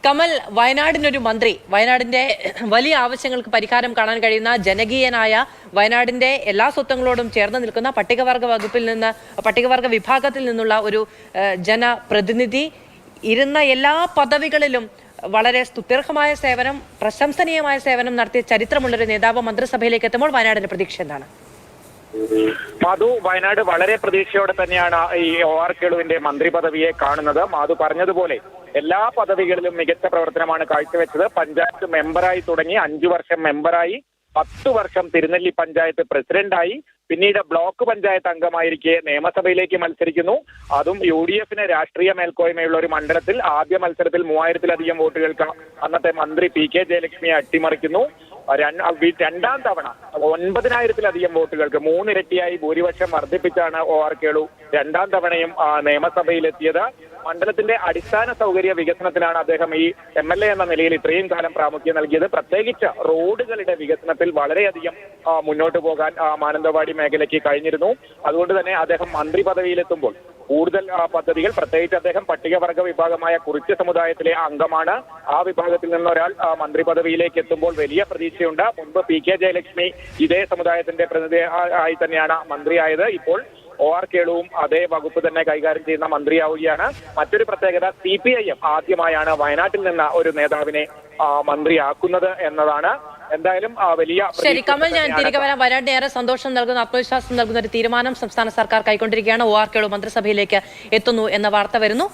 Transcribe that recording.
കമൽ, വയനാടിനൊരു മന്ത്രി, വയനാടിന്റെ വലിയ ആവശ്യങ്ങൾക്ക് പരിഹാരം കാണാൻ കഴിയുന്ന ജനകീയനായ വയനാടിന്റെ എല്ലാ സ്വത്വങ്ങളോടും ചേർന്ന് നിൽക്കുന്ന പട്ടികവർഗ വിഭാഗത്തിൽ നിന്നുള്ള ഒരു ജനപ്രതിനിധി ഇരുന്ന എല്ലാ പദവികളിലും വളരെ സ്തുത്യർഹമായ സേവനം, പ്രശംസനീയമായ സേവനം നടത്തിയ ചരിത്രമുള്ളൊരു നേതാവ് മന്ത്രിസഭയിലേക്ക് എത്തുമ്പോൾ വയനാടിന്റെ പ്രതീക്ഷ എന്താണ്? മാധു, വയനാട് വളരെ പ്രതീക്ഷയോടെ തന്നെയാണ് ഈ OR കേളുവിന്റെ മന്ത്രി പദവിയെ കാണുന്നത്. മാധു പറഞ്ഞതുപോലെ എല്ലാ പദവികളിലും മികച്ച പ്രവർത്തനമാണ് കാഴ്ചവെച്ചത്. പഞ്ചായത്ത് മെമ്പറായി തുടങ്ങി 5 വർഷം മെമ്പറായി, 10 വർഷം തിരുനെല്ലി പഞ്ചായത്ത് പ്രസിഡന്റായി, പിന്നീട് ബ്ലോക്ക് പഞ്ചായത്ത് അംഗമായിരിക്കെ നിയമസഭയിലേക്ക് മത്സരിക്കുന്നു. അതും UDF രാഷ്ട്രീയ മേൽക്കോയ്മയുള്ള ഒരു മണ്ഡലത്തിൽ ആദ്യ മത്സരത്തിൽ 3000-ലധികം വോട്ടുകൾക്ക് അന്നത്തെ മന്ത്രി PK ജയലക്ഷ്മിയെ അട്ടിമറിക്കുന്നു. രണ്ടാം തവണ 9000-ലധികം വോട്ടുകൾക്ക് 3 ഇരട്ടിയായി ഭൂരിപക്ഷം വർദ്ധിപ്പിച്ചാണ് OR കേളു രണ്ടാം തവണയും നിയമസഭയിലെത്തിയത്. മണ്ഡലത്തിന്റെ അടിസ്ഥാന സൗകര്യ വികസനത്തിലാണ് അദ്ദേഹം ഈ MLA എന്ന നിലയിൽ ഇത്രയും കാലം പ്രാമുഖ്യം നൽകിയത്. പ്രത്യേകിച്ച് റോഡുകളുടെ വികസനത്തിൽ വളരെയധികം മുന്നോട്ട് പോകാൻ മാനന്തവാടി മേഖലയ്ക്ക് കഴിഞ്ഞിരുന്നു. അതുകൊണ്ട് തന്നെ അദ്ദേഹം മന്ത്രി പദവിയിലെത്തുമ്പോൾ കൂടുതൽ പദ്ധതികൾ, പ്രത്യേകിച്ച് അദ്ദേഹം പട്ടികവർഗ വിഭാഗമായ കുറിച്യ സമുദായത്തിലെ അംഗമാണ്. ആ വിഭാഗത്തിൽ നിന്നൊരാൾ മന്ത്രി പദവിയിലേക്ക് എത്തുമ്പോൾ വലിയ പ്രതീക്ഷയുണ്ട്. മുൻപ് PK ജയലക്ഷ്മി ഇതേ സമുദായത്തിന്റെ പ്രതിനിധി ആയി തന്നെയാണ് മന്ത്രിയായത്. ഇപ്പോൾ OR കേളുവും അതേ വകുപ്പ് തന്നെ കൈകാര്യം ചെയ്യുന്ന മന്ത്രിയാവുകയാണ്. മറ്റൊരു പ്രത്യേകത, CPIM ആദ്യമായാണ് വയനാട്ടിൽ നിന്ന് ഒരു നേതാവിനെ മന്ത്രിയാക്കുന്നത് എന്നതാണ്. എന്തായാലും വലിയ ശരി കമൽ, ഞാൻ തിരികെ വരാം. വയനാടിന് ഏറെ സന്തോഷം നൽകുന്ന, ആത്മവിശ്വാസം നൽകുന്ന ഒരു തീരുമാനം സംസ്ഥാന സർക്കാർ കൈക്കൊണ്ടിരിക്കുകയാണ്. OR കേളു മന്ത്രിസഭയിലേക്ക് എത്തുന്നു എന്ന വാർത്ത വരുന്നു.